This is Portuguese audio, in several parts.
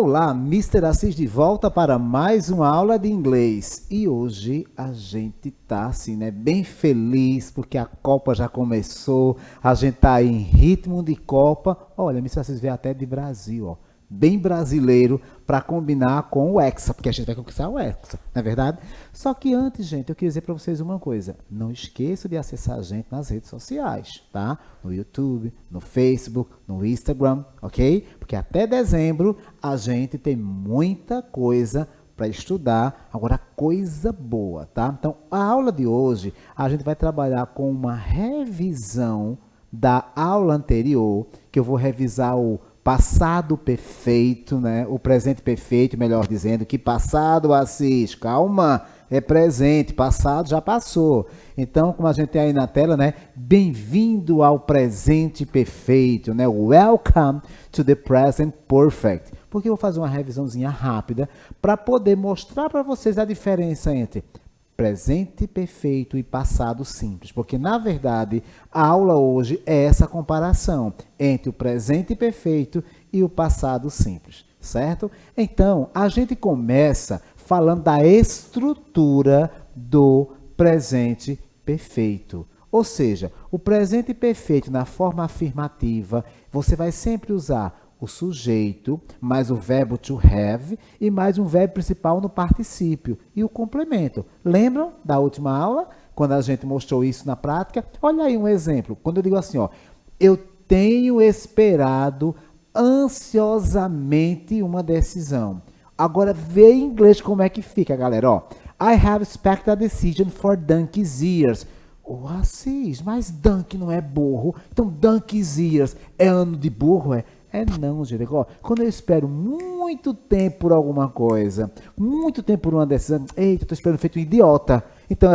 Olá, Mister Assis de volta para mais uma aula de inglês. E hoje a gente tá assim, né, bem feliz porque a Copa já começou. A gente tá aí em ritmo de Copa. Olha, Mister Assis veio até de Brasil, ó. Bem brasileiro para combinar com o Hexa, porque a gente vai conquistar o Hexa, não é verdade? Só que antes, gente, eu queria dizer para vocês uma coisa. Não esqueça de acessar a gente nas redes sociais, tá? No YouTube, no Facebook, no Instagram, ok? Porque até dezembro a gente tem muita coisa para estudar, agora coisa boa, tá? Então, a aula de hoje, a gente vai trabalhar com uma revisão da aula anterior, que eu vou revisar o passado perfeito, né? O presente perfeito, melhor dizendo, que passado, Assis, calma, é presente, passado já passou. Então, como a gente tem aí na tela, né? Bem-vindo ao presente perfeito, né? Welcome to the present perfect. Porque eu vou fazer uma revisãozinha rápida para poder mostrar para vocês a diferença entre presente perfeito e passado simples, porque na verdade a aula hoje é essa comparação entre o presente perfeito e o passado simples, certo? Então, a gente começa falando da estrutura do presente perfeito. Ou seja, o presente perfeito na forma afirmativa, você vai sempre usar o sujeito, mais o verbo to have e mais um verbo principal no particípio e o complemento. Lembram da última aula, quando a gente mostrou isso na prática? Olha aí um exemplo. Quando eu digo assim, ó, eu tenho esperado ansiosamente uma decisão. Agora, vê em inglês como é que fica, galera. Ó, I have expected a decision for donkey's years. Oh, Assis, mas donkey não é burro. Então, donkey's years é ano de burro, é? É não, gente. Quando eu espero muito tempo por alguma coisa, muito tempo por uma decisão, eita, eu estou esperando feito um idiota. Então,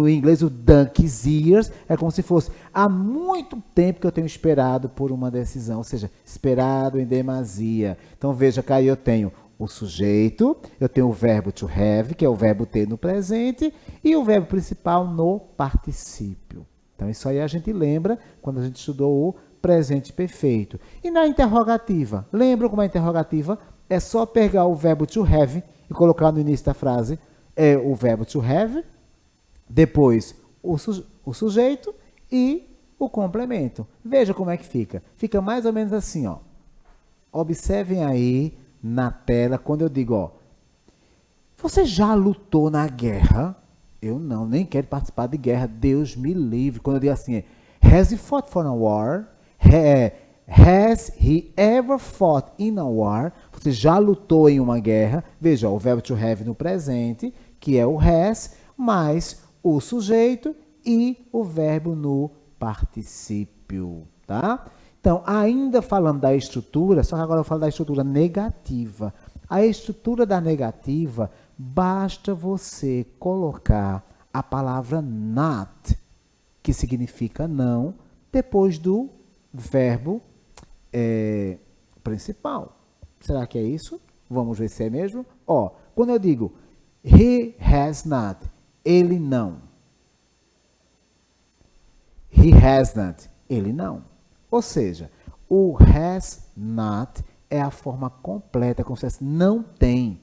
em inglês, o donkey's years é como se fosse há muito tempo que eu tenho esperado por uma decisão, ou seja, esperado em demasia. Então, veja que aí eu tenho o sujeito, eu tenho o verbo to have, que é o verbo ter no presente, e o verbo principal no particípio. Então, isso aí a gente lembra quando a gente estudou o presente perfeito. E na interrogativa? Lembra como a interrogativa? É só pegar o verbo to have e colocar no início da frase o verbo to have, depois o sujeito e o complemento. Veja como é que fica. Fica mais ou menos assim, ó. Observem aí na tela quando eu digo, ó, você já lutou na guerra? Eu não, nem quero participar de guerra, Deus me livre. Quando eu digo assim, has he fought for a war? Has he ever fought in a war? Você já lutou em uma guerra? Veja, o verbo to have no presente, que é o has, mais o sujeito e o verbo no particípio, tá? Então, ainda falando da estrutura, só que agora eu falo da estrutura negativa. A estrutura da negativa, basta você colocar a palavra not, que significa não, depois do verbo principal. Será que é isso? Vamos ver se é mesmo. Ó, quando eu digo he has not, ele não. He has not, ele não. Ou seja, o has not é a forma completa, como se fosse não tem,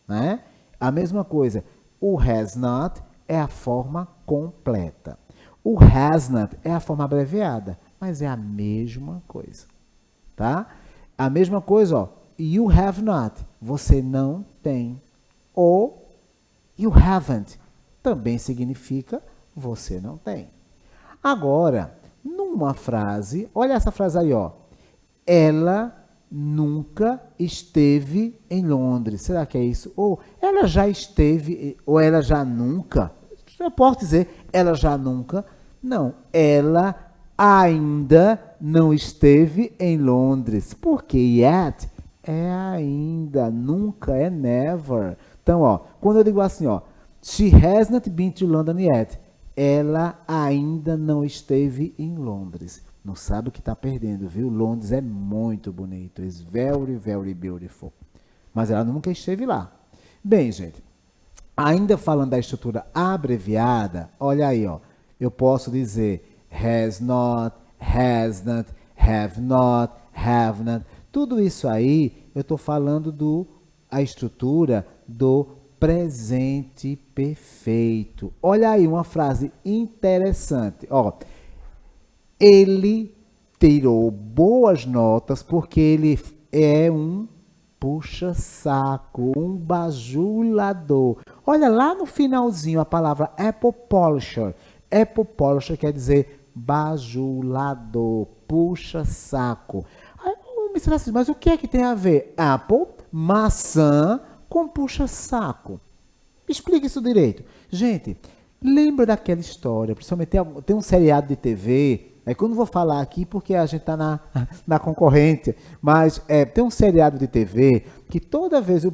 né? A mesma coisa, o has not é a forma completa. O has not é a forma abreviada, mas é a mesma coisa, tá? A mesma coisa, ó, you have not, você não tem. Ou you haven't, também significa você não tem. Agora, numa frase, olha essa frase aí, ó. Ela nunca esteve em Londres. Será que é isso? Ou ela já esteve, ou ela já nunca? Eu posso dizer, ela já nunca. Não, ela ainda não esteve em Londres. Porque yet é ainda, nunca é never. Então, ó, quando eu digo assim, ó, she hasn't been to London yet. Ela ainda não esteve em Londres. Não sabe o que está perdendo, viu? Londres é muito bonito. It's very, very beautiful. Mas ela nunca esteve lá. Bem, gente, ainda falando da estrutura abreviada, olha aí, ó. Eu posso dizer has not, hasn't, have not, Tudo isso aí, eu estou falando a estrutura do presente perfeito. Olha aí uma frase interessante. Ó, ele tirou boas notas porque ele é um puxa-saco, um bajulador. Olha lá no finalzinho a palavra apple polisher. Apple polisher quer dizer bajulador, puxa-saco. Mas o que é que tem a ver apple, maçã, com puxa-saco? Explique isso direito. Gente, lembra daquela história, principalmente tem um seriado de TV, é que eu não vou falar aqui porque a gente está na concorrente, mas tem um seriado de TV que toda vez o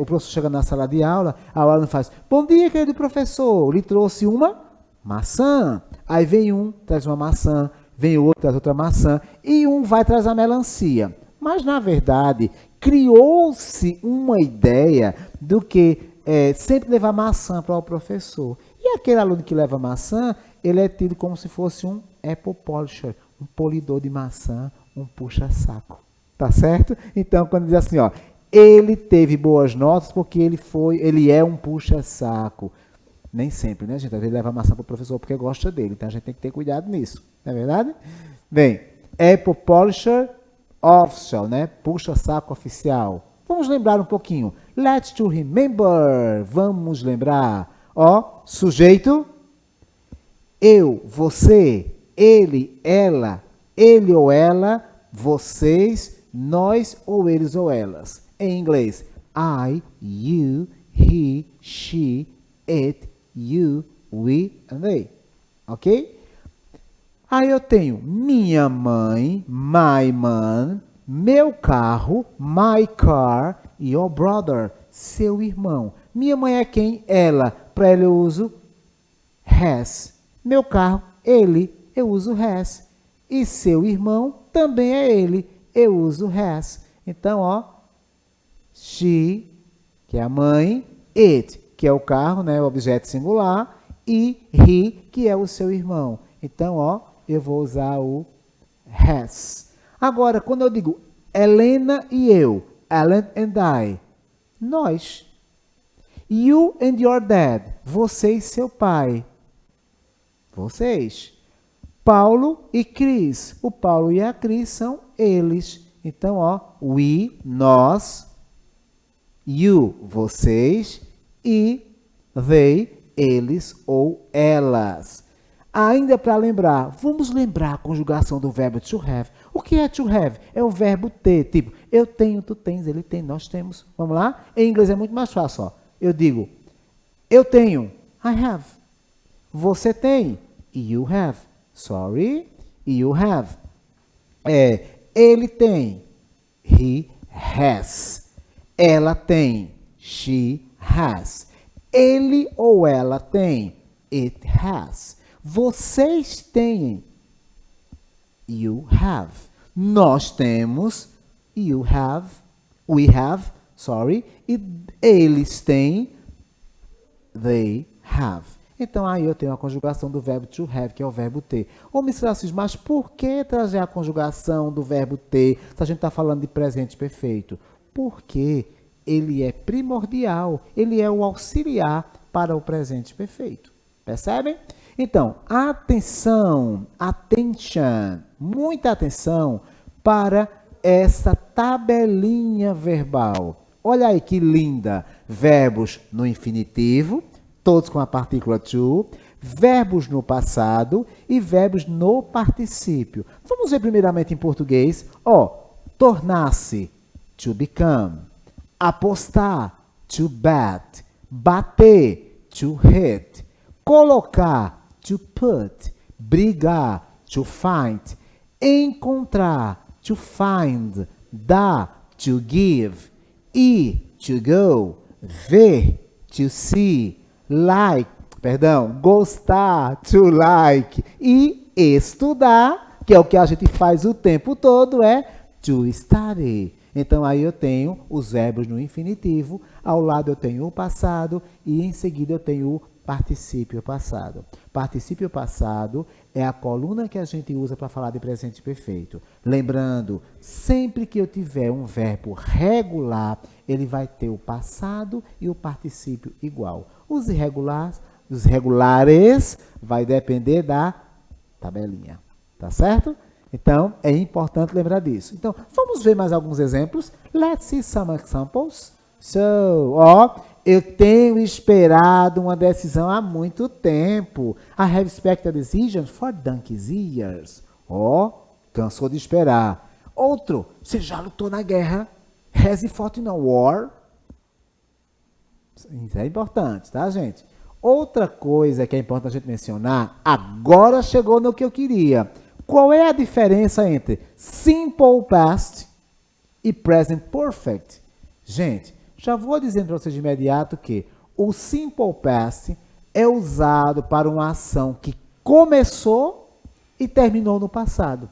professor chega na sala de aula, a aula faz, bom dia, querido professor, lhe trouxe uma maçã. Aí vem um, traz uma maçã, vem outro, traz outra maçã, e um vai trazer a melancia. Mas, na verdade, criou-se uma ideia do que sempre levar maçã para o professor. E aquele aluno que leva maçã, ele é tido como se fosse um apple polisher, um polidor de maçã, um puxa-saco. Tá certo? Então, quando diz assim, ó, ele teve boas notas porque ele é um puxa-saco. Nem sempre, né, gente? Às vezes leva maçã para o professor porque gosta dele. Então, a gente tem que ter cuidado nisso. Não é verdade? Bem, apple polisher official, né? Puxa-saco oficial. Vamos lembrar um pouquinho. Let's to remember. Vamos lembrar. Ó, sujeito. Eu, você, ele, ela, ele ou ela, vocês, nós ou eles ou elas. Em inglês, I, you, he, she, it, you, we and they. Ok? Aí eu tenho minha mãe, my mom, meu carro, my car, your brother, seu irmão. Minha mãe é quem? Ela. Para ela eu uso has. Meu carro, ele, eu uso has. E seu irmão também é ele, eu uso has. Então, ó, she, que é a mãe, it, que é o carro, né, o objeto singular, e he, que é o seu irmão. Então, ó, eu vou usar o has. Agora, quando eu digo Helena e eu, Ellen and I, nós. You and your dad, você e seu pai. Vocês. Paulo e Cris. O Paulo e a Cris são eles. Então, ó, we, nós, you, vocês, e they, eles ou elas. Ainda para lembrar, vamos lembrar a conjugação do verbo to have. O que é to have? É o verbo ter, tipo, eu tenho, tu tens, ele tem, nós temos. Vamos lá? Em inglês é muito mais fácil, ó. Eu digo, eu tenho, I have. Você tem, you have. Sorry, you have. Ele tem, he has. Ela tem, she has. Ele ou ela tem, it has. Vocês têm, you have. Nós temos, you have, we have, sorry, e eles têm, they have. Então, aí eu tenho a conjugação do verbo to have, que é o verbo ter. Ô, Miss Francis, mas por que trazer a conjugação do verbo ter se a gente está falando de presente perfeito? Porque ele é primordial, ele é o auxiliar para o presente perfeito. Percebem? Então, atenção, attention, muita atenção para essa tabelinha verbal. Olha aí que linda. Verbos no infinitivo, todos com a partícula to, verbos no passado e verbos no particípio. Vamos ver primeiramente em português. Tornar-se, to become. Apostar, to bet. Bater, to hit. Colocar, to put. Brigar, to find. Encontrar, to find. Dar, to give. Ir, to go. Ver, to see. Gostar, to like. E estudar, que é o que a gente faz o tempo todo, é to study. Então, aí eu tenho os verbos no infinitivo, ao lado eu tenho o passado e em seguida eu tenho o Particípio passado. Particípio passado é a coluna que a gente usa para falar de presente perfeito. Lembrando, sempre que eu tiver um verbo regular, ele vai ter o passado e o particípio igual. Os regulares vai depender da tabelinha, tá certo? Então, é importante lembrar disso. Então, vamos ver mais alguns exemplos. Let's see some examples. So, eu tenho esperado uma decisão há muito tempo. I have expected a decision for donkey's years. Cansou de esperar. Outro, você já lutou na guerra? Has he fought in a war? Isso é importante, tá, gente? Outra coisa que é importante a gente mencionar, agora chegou no que eu queria. Qual é a diferença entre simple past e present perfect? Gente, já vou dizendo para vocês de imediato que o simple past é usado para uma ação que começou e terminou no passado.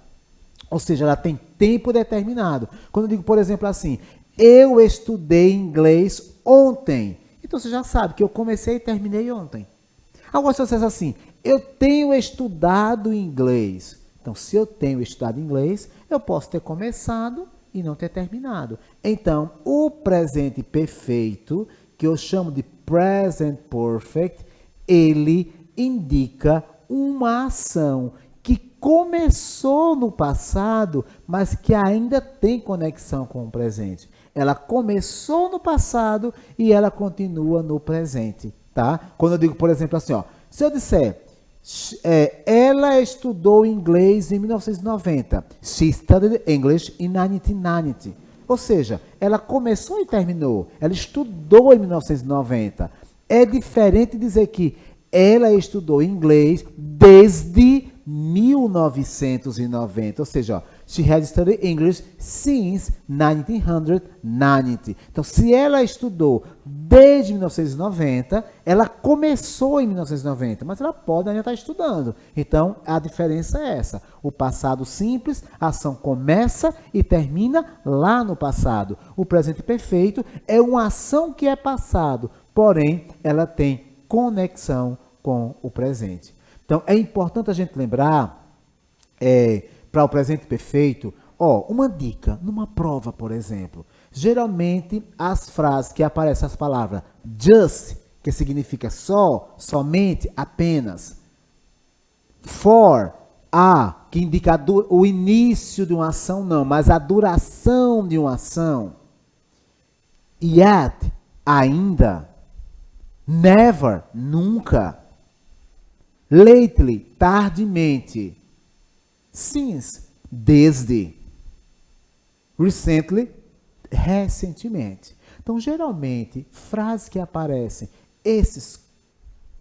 Ou seja, ela tem tempo determinado. Quando eu digo, por exemplo, assim, eu estudei inglês ontem. Então você já sabe que eu comecei e terminei ontem. Agora, se você diz assim, eu tenho estudado inglês. Então, se eu tenho estudado inglês, eu posso ter começado e não ter terminado. Então, o presente perfeito, que eu chamo de present perfect, ele indica uma ação que começou no passado, mas que ainda tem conexão com o presente. Ela começou no passado e ela continua no presente, tá? Quando eu digo, por exemplo, assim, se eu disser, ela estudou inglês em 1990. She studied English in 1990. Ou seja, ela começou e terminou. Ela estudou em 1990. É diferente dizer que ela estudou inglês desde 1990. Ou seja, she has studied English since 1990. Então, se ela estudou desde 1990, ela começou em 1990, mas ela pode ainda estar estudando. Então, a diferença é essa. O passado simples, a ação começa e termina lá no passado. O presente perfeito é uma ação que é passado, porém, ela tem conexão com o presente. Então, é importante a gente lembrar, para o presente perfeito, uma dica, numa prova, por exemplo. Geralmente, as frases que aparecem as palavras just, que significa só, somente, apenas. For, que indica o início de uma ação, não, mas a duração de uma ação. Yet, ainda. Never, nunca. Lately, tardemente. Since, desde. Recently, recentemente. Então, geralmente, frases que aparecem, esses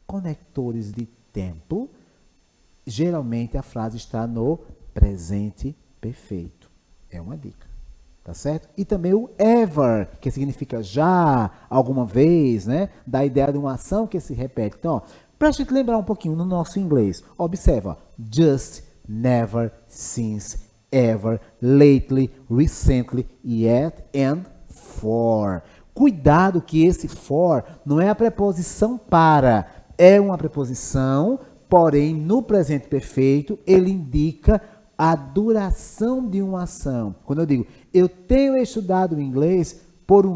conectores de tempo, geralmente a frase está no presente perfeito. É uma dica. Tá certo? E também o ever, que significa já, alguma vez, né? Dá a ideia de uma ação que se repete. Então, para a gente lembrar um pouquinho no nosso inglês, observa. Just, never, since, ever, lately, recently, yet and for. Cuidado que esse for não é a preposição para, é uma preposição, porém no presente perfeito ele indica a duração de uma ação. Quando eu digo, eu tenho estudado inglês por um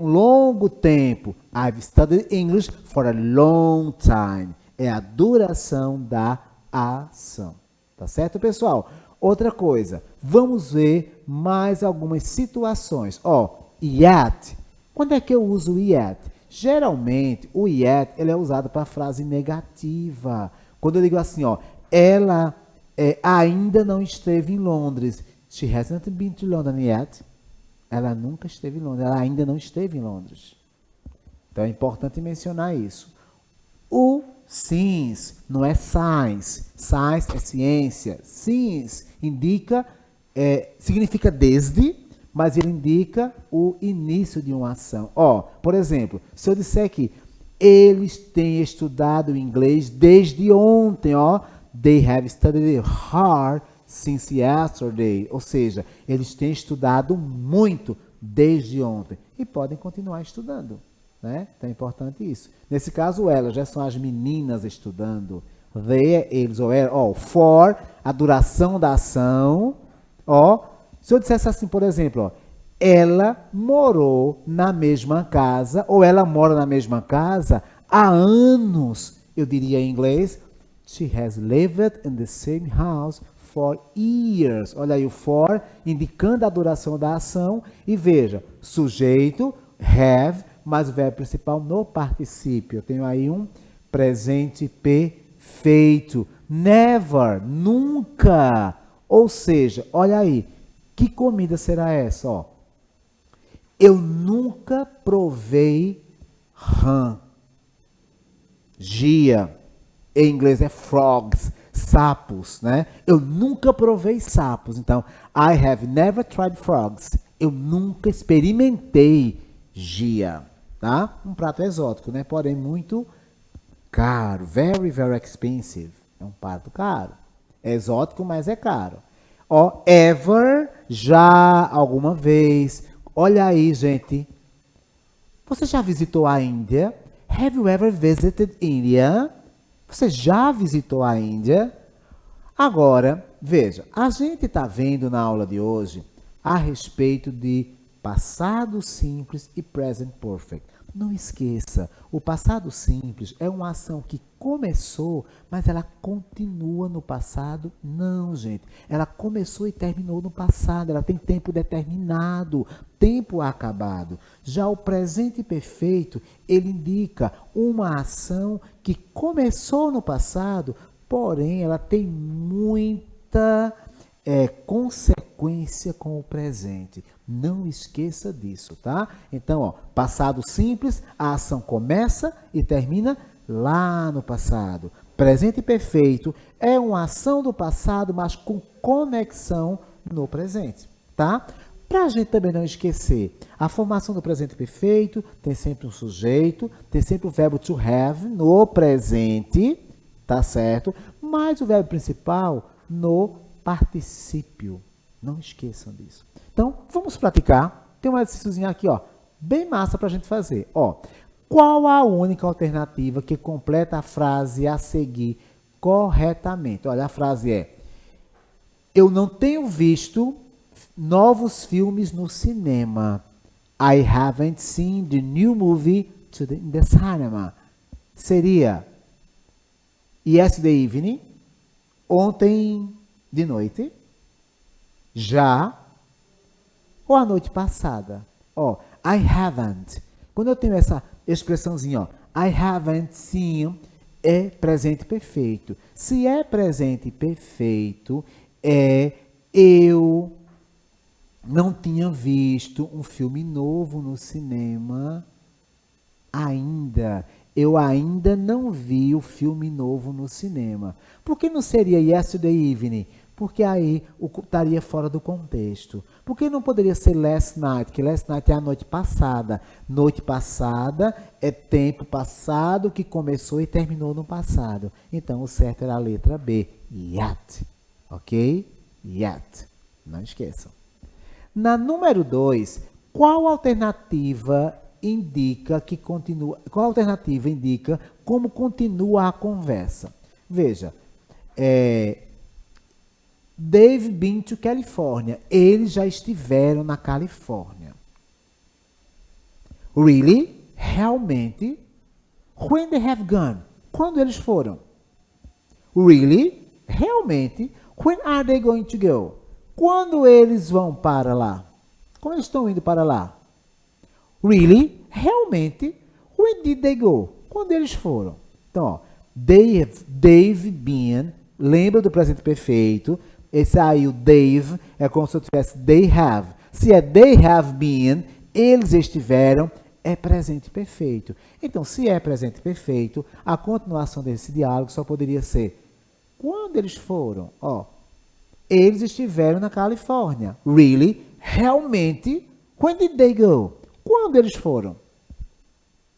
longo tempo. I've studied English for a long time. É a duração da ação. Tá certo, pessoal? Outra coisa, vamos ver mais algumas situações. Yet. Quando é que eu uso o yet? Geralmente, o yet ele é usado para frase negativa. Quando eu digo assim, ela ainda não esteve em Londres. She hasn't been to London yet. Ela nunca esteve em Londres. Ela ainda não esteve em Londres. Então, é importante mencionar isso. O since não é science. Science é ciência. Since indica, significa desde, mas ele indica o início de uma ação. Por exemplo, se eu disser que eles têm estudado inglês desde ontem, They have studied hard since yesterday. Ou seja, eles têm estudado muito desde ontem. E podem continuar estudando. né? Então é importante isso. Nesse caso, elas já são as meninas estudando. They, eles ou ela. Ó, for, a duração da ação. Ó, se eu dissesse assim, por exemplo, ó, ela morou na mesma casa, ou ela mora na mesma casa há anos, eu diria em inglês, she has lived in the same house for years. Olha aí o for, indicando a duração da ação. E veja, sujeito, have, mas o verbo principal no particípio. Eu tenho aí um presente perfeito. Never, nunca. Ou seja, olha aí, que comida será essa? Ó? Eu nunca provei rã. Gia. Em inglês é frogs, sapos, né? Eu nunca provei sapos. Então, I have never tried frogs. Eu nunca experimentei gia, tá? Um prato exótico, né? Porém, muito caro. Very, very expensive. É um prato caro. É exótico, mas é caro. Ó, ever, já, alguma vez. Olha aí, gente. Você já visitou a Índia? Have you ever visited India? Você já visitou a Índia? Agora, veja, a gente está vendo na aula de hoje a respeito de passado simples e present perfect. Não esqueça, o passado simples é uma ação que começou, mas ela continua no passado? Não, gente. Ela começou e terminou no passado. Ela tem tempo determinado, tempo acabado. Já o presente perfeito, ele indica uma ação que começou no passado, porém ela tem muita consequência com o presente. Não esqueça disso, tá? Então, ó, passado simples, a ação começa e termina lá no passado. Presente perfeito é uma ação do passado, mas com conexão no presente, tá? Para a gente também não esquecer, a formação do presente perfeito tem sempre um sujeito, tem sempre o verbo to have no presente, tá certo? Mas o verbo principal no particípio. Não esqueçam disso. Então, vamos praticar. Tem um exercíciozinho aqui, ó, bem massa para a gente fazer. Ó, qual a única alternativa que completa a frase a seguir corretamente? Olha, a frase é: eu não tenho visto novos filmes no cinema. I haven't seen the new movie in the cinema. Seria yesterday evening, ontem de noite, já, ou a noite passada. Ó, I haven't. Quando eu tenho essa expressãozinha, ó, I haven't seen, é presente perfeito. Se é presente perfeito, eu não tinha visto um filme novo no cinema ainda. Eu ainda não vi o filme novo no cinema. Por que não seria yesterday evening? Porque aí estaria fora do contexto. Por que não poderia ser last night? Que last night é a noite passada. Noite passada é tempo passado que começou e terminou no passado. Então, o certo era a letra B. Yet. Ok? Yet. Não esqueçam. Na número 2, qual alternativa indica que continua? Qual alternativa indica como continua a conversa? Veja, they've been to California. Eles já estiveram na Califórnia. Really? Realmente? When they have gone? Quando eles foram? Really? Realmente? When are they going to go? Quando eles vão para lá? Quando eles estão indo para lá? Really? Realmente? When did they go? Quando eles foram? Então, ó, they've been, lembra do presente perfeito? Esse aí, o they've, é como se eu tivesse they have. Se é they have been, eles estiveram, é presente perfeito. Então, se é presente perfeito, a continuação desse diálogo só poderia ser quando eles foram? Ó, eles estiveram na Califórnia. Really? Realmente? When did they go? Quando eles foram?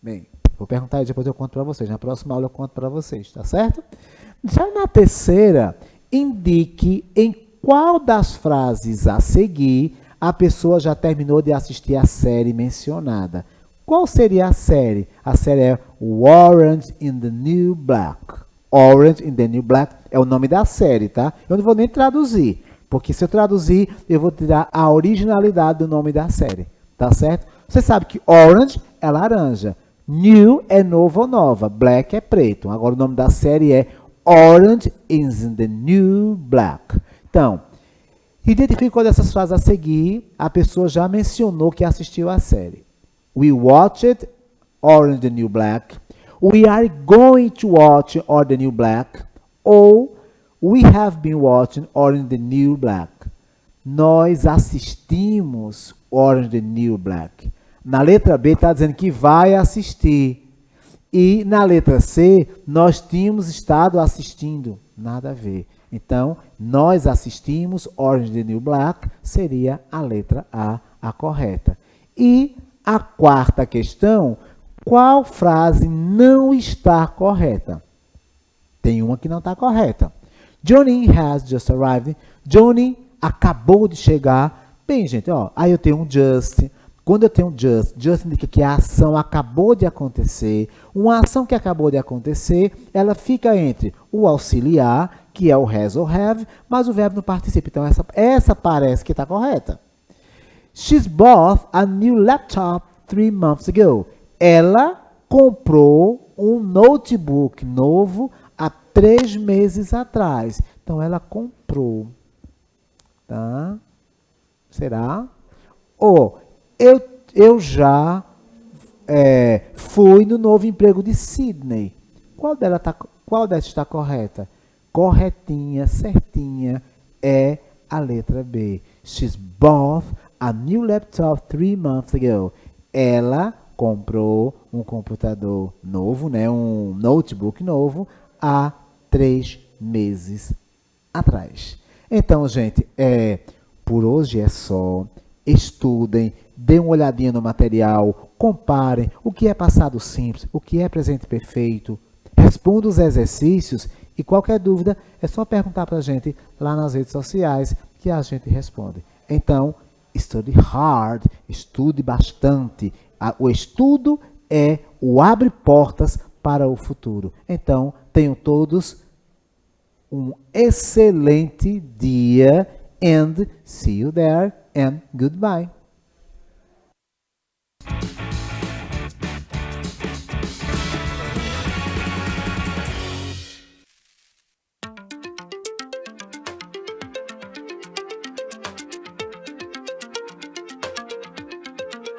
Bem, vou perguntar e depois eu conto para vocês. Na próxima aula eu conto para vocês, tá certo? Já na terceira, indique em qual das frases a seguir a pessoa já terminou de assistir a série mencionada. Qual seria a série? A série é Orange in the New Black. Orange in the New Black é o nome da série, tá? Eu não vou nem traduzir, porque se eu traduzir, eu vou tirar a originalidade do nome da série, tá certo? Você sabe que Orange é laranja, New é novo ou nova, Black é preto. Agora o nome da série é Orange is in the New Black. Então, identifique qual dessas frases a seguir, a pessoa já mencionou que assistiu a série. We watched Orange is the New Black. We are going to watch Orange is the New Black. Ou we have been watching Orange is the New Black. Nós assistimos Orange is the New Black. Na letra B está dizendo que vai assistir. E na letra C, nós tínhamos estado assistindo. Nada a ver. Então, nós assistimos Orange is the New Black, seria a letra A correta. E a quarta questão, qual frase não está correta? Tem uma que não está correta. Johnny has just arrived. Johnny acabou de chegar. Bem, gente, ó, aí eu tenho um just. Quando eu tenho just indica que a ação acabou de acontecer. Uma ação que acabou de acontecer, ela fica entre o auxiliar, que é o has ou have, mas o verbo não participa. Então, essa parece que está correta. She's bought a new laptop 3 months ago. Ela comprou um notebook novo há 3 meses atrás. Então, ela comprou. Tá? Será? Ou eu já fui no novo emprego de Sydney. Qual dessas está correta? Corretinha, certinha, é a letra B. She's bought a new laptop 3 months ago. Ela comprou um computador novo, né, um notebook novo, há 3 meses atrás. Então, gente, por hoje é só. Estudem, dêem uma olhadinha no material, comparem o que é passado simples, o que é presente perfeito, respondam os exercícios e qualquer dúvida é só perguntar para a gente lá nas redes sociais que a gente responde. Então, study hard, estude bastante. O estudo é o abre portas para o futuro. Então, tenham todos um excelente dia and see you there and goodbye.